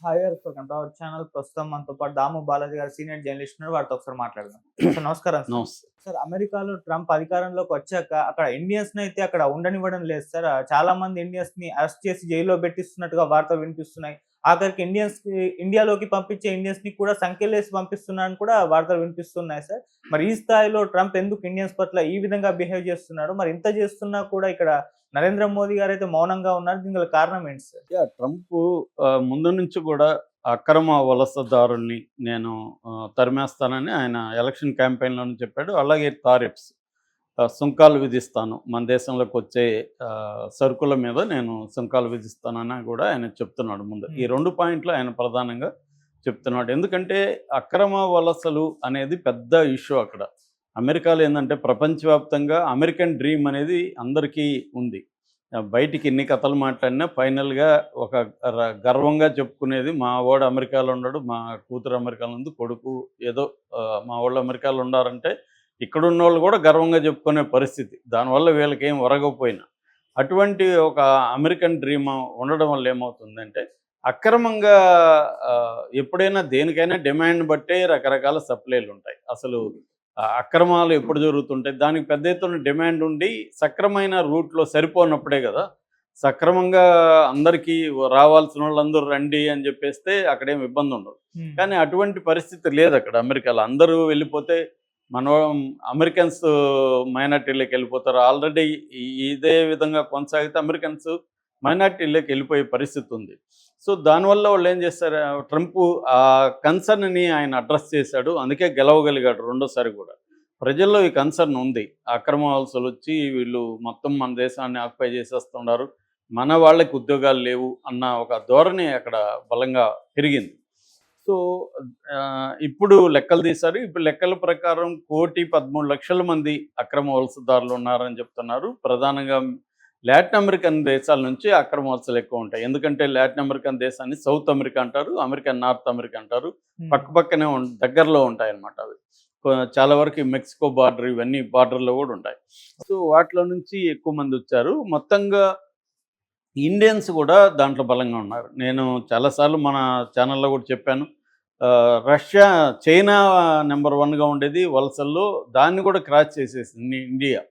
Hi గారు, welcome to our channel. ప్రస్తుతం మనతో పాటు దాము బాలాజీ గారు సీనియర్ జర్నలిస్ట్ ఉన్నారు. వారితో ఒకసారి మాట్లాడదాం. సార్ నమస్కారం సార్. నమస్తే. సార్, అమెరికాలో ట్రంప్ అధికారంలోకి వచ్చాక అక్కడ ఇండియన్స్‌ని అయితే అక్కడ ఉండనివ్వడం లేదు సార్. చాలా మంది ఇండియన్స్‌ని అరెస్ట్ చేసి జైల్‌లో పెట్టిస్తున్నట్టుగా వార్తలు వినిపిస్తున్నాయి. ఆఖరికి ఇండియాలోకి పంపించే ఇండియన్స్‌ని కూడా సంకెళ్ళేసి పంపిస్తున్నారని కూడా వార్తలు వినిపిస్తున్నాయి సార్. మరి ఈ స్థాయిలో ట్రంప్ ఎందుకు ఇండియన్స్ పట్ల ఈ విధంగా బిహేవ్ చేస్తున్నాడు? మరి ఇంత చేస్తున్నా కూడా ఇక్కడ నరేంద్ర మోదీ గారైతే మౌనంగా ఉన్నారు. దీనికి గల కారణం ఏంటి సార్? ట్రంప్ ముందు నుంచి కూడా అక్రమ వలసదారుల్ని నేను తరిమేస్తానని ఆయన ఎలక్షన్ క్యాంపెయిన్‌లోనే చెప్పాడు. అలాగే టారిఫ్స్ సుంకాలు విధిస్తాను. మన దేశంలోకి వచ్చే సరుకుల మీద నేను సుంకాలు విధిస్తానని కూడా ఆయన చెప్తున్నాడు ముందు. ఈ 2 పాయింట్లు ఆయన ప్రధానంగా చెప్తున్నాడు. ఎందుకంటే అక్రమ వలసలు అనేది పెద్ద ఇష్యూ అక్కడ. అమెరికాలో ఏందంటే ప్రపంచవ్యాప్తంగా అమెరికన్ డ్రీమ్ అనేది అందరికీ ఉంది. బయటికి ఎన్ని కథలు మాట్లాడినా ఫైనల్‌గా ఒక గర్వంగా చెప్పుకునేది మా వోడు అమెరికాలో ఉన్నాడు, మా కూతురు అమెరికాలో ఉంది, కొడుకు ఏదో మా వోళ్ళు అమెరికాలో ఉన్నారంటే ఇక్కడున్నోళ్ళు కూడా గర్వంగా చెప్పుకునే పరిస్థితి. దానివల్ల వీళ్ళకేం ఒరగకపోయినా. అటువంటి ఒక అమెరికన్ డ్రీమ్ ఉండడం వల్ల ఏమవుతుందంటే అక్రమంగా ఎప్పుడైనా దేనికైనా డిమాండ్ బట్టే రకరకాల సప్లైలుంటాయి. అసలు అక్రమాలు ఎప్పుడు జరుగుతుంటాయి, దానికి పెద్ద ఎత్తున డిమాండ్ ఉండి సక్రమైన రూట్లో సరిపోనప్పుడే కదా సక్రమంగా అందరికీ రావాల్సిన వాళ్ళందరూ రండి అని చెప్పేస్తే అక్కడేం ఇబ్బంది ఉండదు. కానీ అటువంటి పరిస్థితి లేదు అక్కడ అమెరికాలో. అందరూ వెళ్ళిపోతే మన అమెరికన్స్ మైనార్టీలోకి వెళ్ళిపోతారు. ఆల్రెడీ ఇదే విధంగా కొనసాగితే అమెరికన్స్ మైనార్టీలోకి వెళ్ళిపోయే పరిస్థితి ఉంది. సో దానివల్ల వాళ్ళు ఏం చేస్తారు, ట్రంప్ ఆ కన్సర్న్ని ఆయన అడ్రస్ చేశాడు. అందుకే గెలవగలిగాడు రెండోసారి కూడా. ప్రజల్లో ఈ కన్సర్న్ ఉంది. అక్రమ వలసలు వచ్చి వీళ్ళు మొత్తం మన దేశాన్ని ఆక్యుపై చేసేస్తున్నారు, మన వాళ్ళకి ఉద్యోగాలు లేవు అన్న ఒక ధోరణి అక్కడ బలంగా పెరిగింది. సో ఇప్పుడు లెక్కలు తీశారు. ఇప్పుడు లెక్కల ప్రకారం 1,13,00,000 మంది అక్రమ వలసదారులు ఉన్నారని చెప్తున్నారు. ప్రధానంగా లాటిన్ అమెరికన్ దేశాల నుంచి అక్రమ వలసలు ఎక్కువ ఉంటాయి. ఎందుకంటే లాటిన్ అమెరికన్ దేశాన్ని సౌత్ అమెరికా అంటారు, అమెరికన్ నార్త్ అమెరికా అంటారు. పక్కనే దగ్గరలో ఉంటాయి అన్నమాట అవి. చాలా వరకు మెక్సికో బార్డర్, ఇవన్నీ బార్డర్లో కూడా ఉంటాయి. సో వాటిలో నుంచి ఎక్కువ మంది వచ్చారు. మొత్తంగా ఇండియన్స్ కూడా దాంట్లో బలంగా ఉన్నారు. నేను చాలాసార్లు మన ఛానల్లో కూడా చెప్పాను. రష్యా, చైనా నెంబర్ 1గా ఉండేది వలసల్లో. దాన్ని కూడా క్రాస్ చేసేసింది ఇండియా.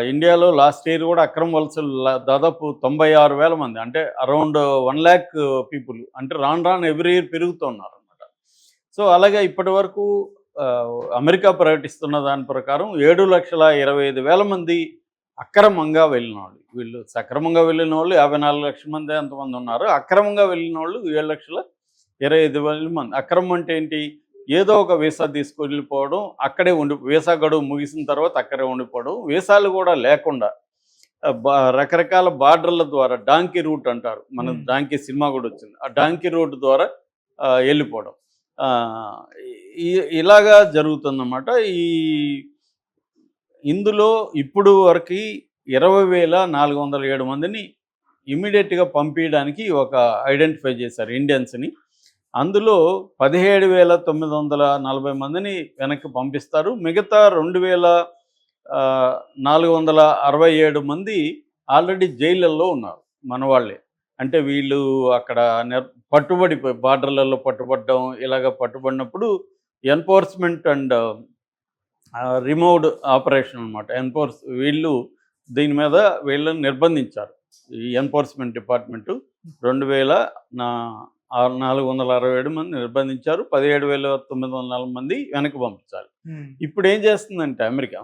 ఇండియాలో లాస్ట్ ఇయర్ కూడా అక్రమ వలసలు దాదాపు 96,000 మంది, అంటే అరౌండ్ 1,00,000 పీపుల్, అంటే రాను ఎవ్రీ ఇయర్ పెరుగుతున్నారు అన్నమాట. సో అలాగే ఇప్పటి వరకు అమెరికా ప్రకటిస్తున్న దాని ప్రకారం 7,25,000 మంది అక్రమంగా వెళ్ళిన వాళ్ళు. వీళ్ళు సక్రమంగా వెళ్ళిన వాళ్ళు 54,00,000 మంది అంతమంది ఉన్నారు. అక్రమంగా వెళ్ళిన వాళ్ళు 7,25,000 మంది. అక్రమం అంటే ఏంటి? ఏదో ఒక వీసా తీసుకెళ్ళిపోవడం, అక్కడే వీసా గడువు ముగిసిన తర్వాత అక్కడే ఉండిపోవడం, వీసాలు కూడా లేకుండా రకరకాల బార్డర్ల ద్వారా డాంకీ రూట్ అంటారు. మన డాంకీ సినిమా కూడా వచ్చింది. ఆ డాంకీ రూట్ ద్వారా వెళ్ళిపోవడం ఇలాగా జరుగుతుందన్నమాట. ఇందులో ఇప్పుడు వరకు 20,407 మందిని ఇమ్మీడియట్గా పంపించడానికి ఒక ఐడెంటిఫై చేశారు ఇండియన్స్ని. అందులో 17,940 మందిని వెనక్కి పంపిస్తారు. మిగతా 2,467 మంది ఆల్రెడీ జైళ్ళల్లో ఉన్నారు, మన వాళ్ళే. అంటే వీళ్ళు అక్కడ పట్టుబడిపోయి బార్డర్లలో పట్టుబడడం, ఇలాగ పట్టుబడినప్పుడు ఎన్ఫోర్స్మెంట్ అండ్ రిమూవ్డ్ ఆపరేషన్ అనమాట. వీళ్ళు దీని మీద వీళ్ళని నిర్బంధించారు. ఈ ఎన్ఫోర్స్మెంట్ డిపార్ట్మెంటు 2,467 మంది నిర్బంధించారు. 17,940 మంది వెనక్కి పంపించాలి. ఇప్పుడు ఏం చేస్తుందంటే అమెరికా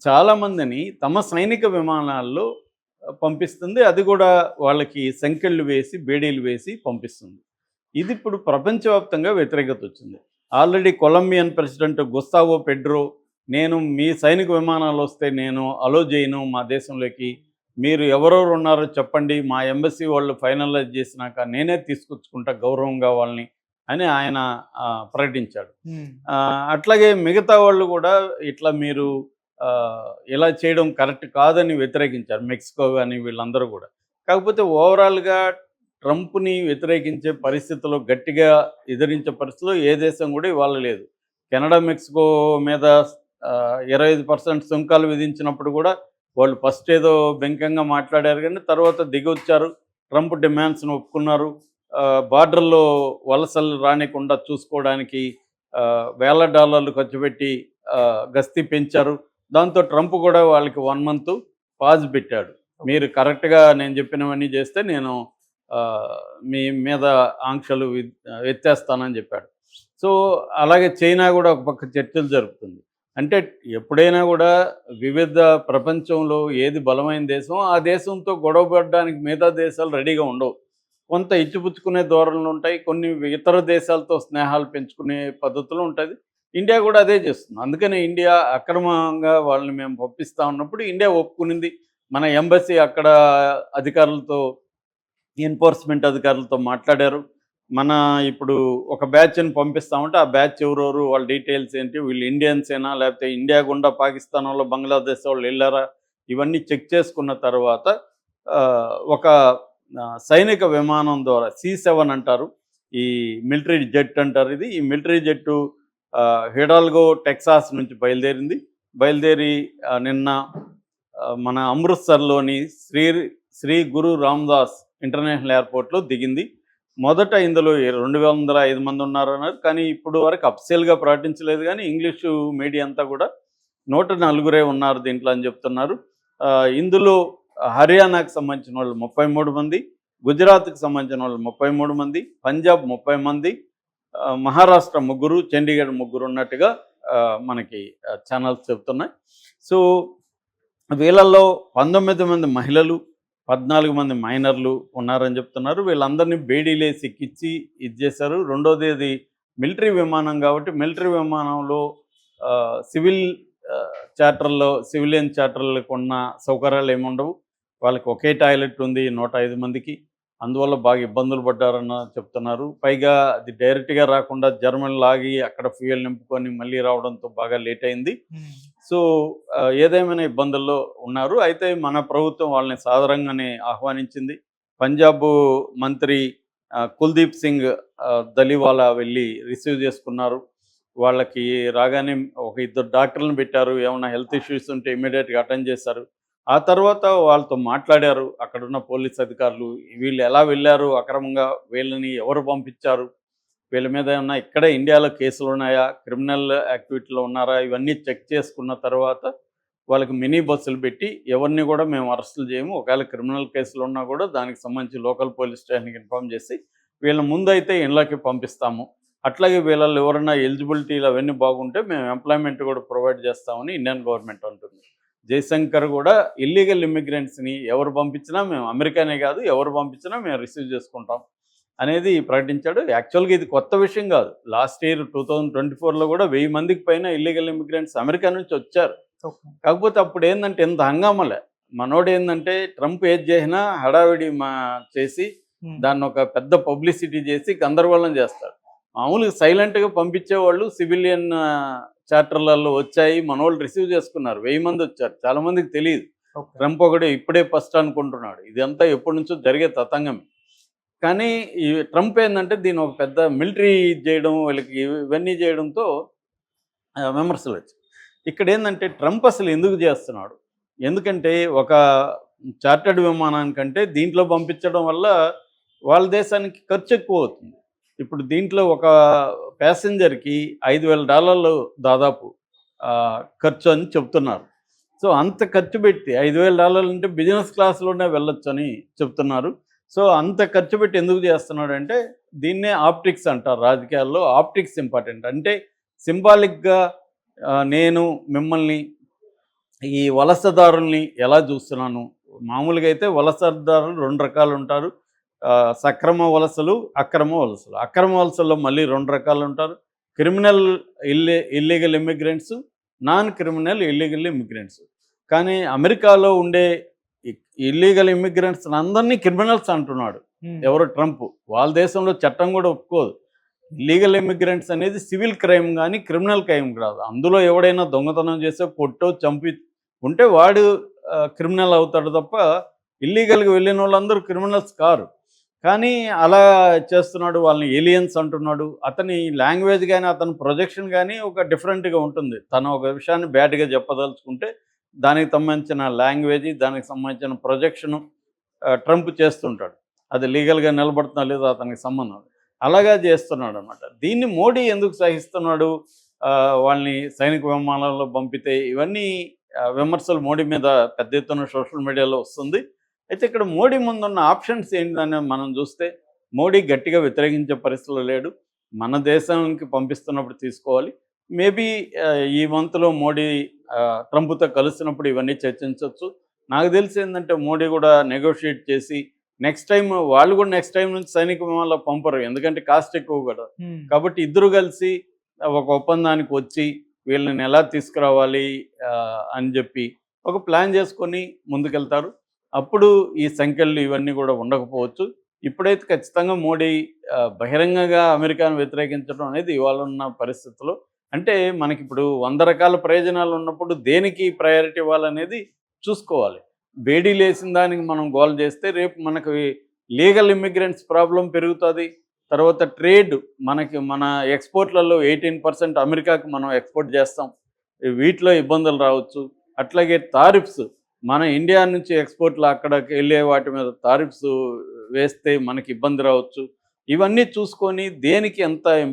చాలామందిని తమ సైనిక విమానాల్లో పంపిస్తుంది. అది కూడా వాళ్ళకి సంకెళ్ళు వేసి, బేడీలు వేసి పంపిస్తుంది. ఇది ఇప్పుడు ప్రపంచవ్యాప్తంగా వ్యతిరేకత వచ్చింది. Already Colombian president Gustavo Pedro, నేను మీ సైనిక విమానాలు వస్తే నేను అలో చేయను మా దేశంలోకి, మీరు ఎవరెవరు ఉన్నారో చెప్పండి, మా ఎంబసీ వాళ్ళు ఫైనలైజ్ చేసినాక నేనే తీసుకొచ్చుకుంటా గౌరవంగా వాళ్ళని అని ఆయన ప్రకటించాడు. అట్లాగే మిగతా వాళ్ళు కూడా ఇట్లా మీరు ఇలా చేయడం కరెక్ట్ కాదని వ్యతిరేకించారు, మెక్సికో కానీ వీళ్ళందరూ కూడా. కాకపోతే ఓవరాల్గా ట్రంప్ని వ్యతిరేకించే పరిస్థితుల్లో, గట్టిగా ఎదిరించే పరిస్థితుల్లో ఏ దేశం కూడా ఇవాళ లేదు. కెనడా మెక్సికో మీద 25% సుంకాలు విధించినప్పుడు కూడా వాళ్ళు ఫస్ట్ ఏదో బెంకంగా మాట్లాడారు, కానీ తర్వాత దిగొచ్చారు, ట్రంప్ డిమాండ్స్ను ఒప్పుకున్నారు. బార్డర్లో వలసలు రానికుండా చూసుకోవడానికి వేల డాలర్లు ఖర్చు పెట్టి గస్తీ పెంచారు. దాంతో ట్రంప్ కూడా వాళ్ళకి 1 మంత్ పాజ్ పెట్టాడు. మీరు కరెక్ట్గా నేను చెప్పినవన్నీ చేస్తే నేను మీ మీద ఆంక్షలు ఎత్తేస్తానని చెప్పాడు. సో అలాగే చైనా కూడా ఒక పక్క చర్చలు జరుపుతుంది. అంటే ఎప్పుడైనా కూడా వివిధ ప్రపంచంలో ఏది బలమైన దేశం ఆ దేశంతో గొడవ పడడానికి మిగతా దేశాలు రెడీగా ఉండవు. కొంత ఇచ్చిపుచ్చుకునే ధోరణులు ఉంటాయి. కొన్ని ఇతర దేశాలతో స్నేహాలు పెంచుకునే పద్ధతులు ఉంటుంది. ఇండియా కూడా అదే చేస్తుంది. అందుకనే ఇండియా అక్రమంగా వాళ్ళని మేము పంపిస్తా ఉన్నప్పుడు ఇండియా ఒప్పుకునింది. మన ఎంబసీ అక్కడ అధికారులతో ఎన్ఫోర్స్మెంట్ అధికారులతో మాట్లాడారు. మన ఇప్పుడు ఒక బ్యాచ్ని పంపిస్తామంటే ఆ బ్యాచ్ ఎవరెవరు, వాళ్ళ డీటెయిల్స్ ఏంటి, వీళ్ళు ఇండియన్సేనా లేకపోతే ఇండియా గుండా పాకిస్తాన్ వాళ్ళు బంగ్లాదేశ్ వాళ్ళు వెళ్ళారా, ఇవన్నీ చెక్ చేసుకున్న తర్వాత ఒక సైనిక విమానం ద్వారా C-7 అంటారు, ఈ మిలిటరీ జెట్ అంటారు. ఈ మిలిటరీ జెట్టు హిడాల్గో టెక్సాస్ నుంచి బయలుదేరి నిన్న మన అమృత్సర్లోని శ్రీ గురు రామ్దాస్ ఇంటర్నేషనల్ ఎయిర్పోర్ట్లో దిగింది. మొదట ఇందులో 205 మంది ఉన్నారన్నారు. కానీ ఇప్పుడు వరకు అఫీషియల్గా ప్రకటించలేదు. కానీ ఇంగ్లీషు మీడియా అంతా కూడా 104 ఉన్నారు దీంట్లో అని చెప్తున్నారు. ఇందులో హర్యానాకు సంబంధించిన వాళ్ళు 33 మంది, గుజరాత్కి సంబంధించిన వాళ్ళు 33 మంది, పంజాబ్ 30 మంది, మహారాష్ట్ర 3, చండీగఢ్ 3 ఉన్నట్టుగా మనకి ఛానల్స్ చెప్తున్నాయి. సో వీళ్ళల్లో 19 మంది మహిళలు, 14 మంది మైనర్లు ఉన్నారని చెప్తున్నారు. వీళ్ళందరినీ బేడీలేసి ఎక్కించి ఇది చేశారు. రెండోది అది మిలిటరీ విమానం కాబట్టి మిలిటరీ విమానంలో సివిలియన్ చార్టర్లకు ఉన్న సౌకర్యాలు ఏముండవు. వాళ్ళకి ఒకే టాయిలెట్ ఉంది 105 మందికి. అందువల్ల బాగా ఇబ్బందులు పడ్డారని చెప్తున్నారు. పైగా అది డైరెక్ట్గా రాకుండా జర్మన్ లాగి అక్కడ ఫ్యూయల్ నింపుకొని మళ్ళీ రావడంతో బాగా లేట్ అయింది. సో ఏదేమైనా ఇబ్బందుల్లో ఉన్నారు. అయితే మన ప్రభుత్వం వాళ్ళని సాదరంగానే ఆహ్వానించింది. పంజాబ్ మంత్రి కుల్దీప్ సింగ్ దలివాలా వెళ్ళి రిసీవ్ చేసుకున్నారు. వాళ్ళకి రాగానే ఒక 2 డాక్టర్లను పెట్టారు. ఏమైనా హెల్త్ ఇష్యూస్ ఉంటే ఇమీడియట్గా అటెండ్ చేశారు. ఆ తర్వాత వాళ్ళతో మాట్లాడారు అక్కడున్న పోలీస్ అధికారులు. వీళ్ళు ఎలా వెళ్ళారు అక్రమంగా, వీళ్ళని ఎవరు పంపించారు, వీళ్ళ మీద ఏమన్నా ఇక్కడే ఇండియాలో కేసులు ఉన్నాయా, క్రిమినల్ యాక్టివిటీలో ఉన్నారా, ఇవన్నీ చెక్ చేసుకున్న తర్వాత వాళ్ళకి మినీ బస్సులు పెట్టి ఎవరిని కూడా మేము అరెస్టులు చేయము, ఒకవేళ క్రిమినల్ కేసులు ఉన్నా కూడా దానికి సంబంధించి లోకల్ పోలీస్ స్టేషన్కి ఇన్ఫామ్ చేసి వీళ్ళ ముందైతే ఇళ్ళకి పంపిస్తాము. అట్లాగే వీళ్ళల్లో ఎవరైనా ఎలిజిబిలిటీలు అవన్నీ బాగుంటే మేము ఎంప్లాయ్మెంట్ కూడా ప్రొవైడ్ చేస్తామని ఇండియన్ గవర్నమెంట్ అంటుంది. జయశంకర్ కూడా ఇల్లీగల్ ఇమిగ్రెంట్స్ని ఎవరు పంపించినా మేము, అమెరికానే కాదు ఎవరు పంపించినా మేము రిసీవ్ చేసుకుంటాం అనేది ప్రకటించాడు. యాక్చువల్గా ఇది కొత్త విషయం కాదు. లాస్ట్ ఇయర్ 2024లో కూడా 1000 మందికి పైన ఇల్లీగల్ ఇమిగ్రెంట్స్ అమెరికా నుంచి వచ్చారు. కాకపోతే అప్పుడు ఏంటంటే ఎంత హంగామలే. మనోడు ఏంటంటే ట్రంప్ ఏది చేసినా హడావిడి చేసి దాన్ని ఒక పెద్ద పబ్లిసిటీ చేసి గందరగోళం చేస్తారు. మామూలుగా సైలెంట్గా పంపించేవాళ్ళు సివిలియన్ చార్టర్లలో వచ్చాయి, మనోళ్ళు రిసీవ్ చేసుకున్నారు. 1000 మంది వచ్చారు. చాలా మందికి తెలియదు. ట్రంప్ ఒకటి ఇప్పుడే ఫస్ట్ అనుకుంటున్నాడు. ఇదంతా ఎప్పటి నుంచో జరిగే తతంగమే. కానీ ఈ ట్రంప్ ఏంటంటే దీన్ని ఒక పెద్ద మిలిటరీ చేయడం, వీళ్ళకి ఇవన్నీ చేయడంతో విమర్శలు వచ్చాయి. ఇక్కడ ఏంటంటే ట్రంప్ అసలు ఎందుకు చేస్తున్నాడు, ఎందుకంటే ఒక చార్టర్డ్ విమానానికంటే దీంట్లో పంపించడం వల్ల వాళ్ళ దేశానికి ఖర్చు ఎక్కువ అవుతుంది. ఇప్పుడు దీంట్లో ఒక ప్యాసింజర్కి $5,000 దాదాపు ఖర్చు అని చెప్తున్నారు. సో అంత ఖర్చు పెట్టి $5,000 అంటే బిజినెస్ క్లాస్లోనే వెళ్ళొచ్చు అని చెప్తున్నారు. సో అంత ఖర్చు పెట్టి ఎందుకు చేస్తున్నాడు అంటే దీన్నే ఆప్టిక్స్ అంటారు రాజకీయాల్లో. Optics important. అంటే సింబాలిక్గా నేను మిమ్మల్ని ఈ వలసదారుల్ని ఎలా చూస్తున్నాను. మామూలుగా అయితే వలసదారులు 2 రకాలు ఉంటారు. సక్రమ వలసలు, అక్రమ వలసలు. అక్రమ వలసల్లో మళ్ళీ 2 రకాలు ఉంటారు. Criminal illegal immigrants, non criminal illegal immigrants. కానీ అమెరికాలో ఉండే ఇల్లీగల్ ఇమిగ్రెంట్స్ అందరినీ క్రిమినల్స్ అంటున్నాడు ఎవరు, ట్రంప్. వాళ్ళ దేశంలో చట్టం కూడా ఒప్పుకోదు. ఇల్లీగల్ ఇమిగ్రెంట్స్ అనేది సివిల్ క్రైమ్ కానీ క్రిమినల్ క్రైమ్ కాదు. అందులో ఎవడైనా దొంగతనం చేసో కొట్టో చంపి ఉంటే వాడు క్రిమినల్ అవుతాడు తప్ప ఇల్లీగల్గా వెళ్ళిన వాళ్ళందరూ క్రిమినల్స్ కారు. కానీ అలా చేస్తున్నాడు. వాళ్ళని ఏలియన్స్ అంటున్నాడు. అతని లాంగ్వేజ్ కానీ అతని ప్రొజెక్షన్ కానీ ఒక డిఫరెంట్గా ఉంటుంది. తను ఒక విషయాన్ని బ్యాడ్గా చెప్పదలుచుకుంటే దానికి సంబంధించిన లాంగ్వేజ్, దానికి సంబంధించిన ప్రొజెక్షను ట్రంప్ చేస్తుంటాడు. అది లీగల్గా నిలబడుతున్నా లేదో అతనికి సంబంధం లేదు. అలాగా చేస్తున్నాడు అనమాట. దీన్ని మోడీ ఎందుకు సహిస్తున్నాడు? వాళ్ళని సైనిక విమానాల్లో పంపితే ఇవన్నీ విమర్శలు మోడీ మీద పెద్ద ఎత్తున సోషల్ మీడియాలో వస్తుంది. అయితే ఇక్కడ మోడీ ముందున్న ఆప్షన్స్ ఏంటని మనం చూస్తే మోడీ గట్టిగా వ్యతిరేకించే పరిస్థితిలో లేడు. మన దేశానికి పంపిస్తున్నప్పుడు తీసుకోవాలి. మేబీ ఈ మంత్లో మోడీ ట్రంప్తో కలిసినప్పుడు ఇవన్నీ చర్చించవచ్చు. నాకు తెలిసి ఏంటంటే మోడీ కూడా నెగోషియేట్ చేసి నెక్స్ట్ టైం వాళ్ళు కూడా నెక్స్ట్ టైం నుంచి సైనిక విమానాల్లో పంపరు, ఎందుకంటే కాస్ట్ ఎక్కువ కదా. కాబట్టి ఇద్దరు కలిసి ఒక ఒప్పందానికి వచ్చి వీళ్ళని ఎలా తీసుకురావాలి అని చెప్పి ఒక ప్లాన్ చేసుకొని ముందుకెళ్తారు. అప్పుడు ఈ సంఖ్యలు ఇవన్నీ కూడా ఉండకపోవచ్చు. ఇప్పుడైతే ఖచ్చితంగా మోడీ బహిరంగంగా అమెరికాను వ్యతిరేకించడం అనేది ఇవాళ ఉన్న పరిస్థితుల్లో, అంటే మనకిప్పుడు 100 రకాల ప్రయోజనాలు ఉన్నప్పుడు దేనికి ప్రయారిటీ ఇవ్వాలనేది చూసుకోవాలి. వేడి లేసిన దానికి మనం గోల్ చేస్తే రేపు మనకి లీగల్ ఇమ్మిగ్రెంట్స్ ప్రాబ్లం పెరుగుతుంది. తర్వాత ట్రేడ్ మన ఎక్స్పోర్ట్లలో 18% అమెరికాకి మనం ఎక్స్పోర్ట్ చేస్తాం, వీటిలో ఇబ్బందులు రావచ్చు. అట్లాగే టారిఫ్స్ మన ఇండియా నుంచి ఎక్స్పోర్ట్లు అక్కడికి వెళ్ళే వాటి మీద టారిఫ్స్ వేస్తే మనకి ఇబ్బంది రావచ్చు. ఇవన్నీ చూసుకొని దేనికి ఎంత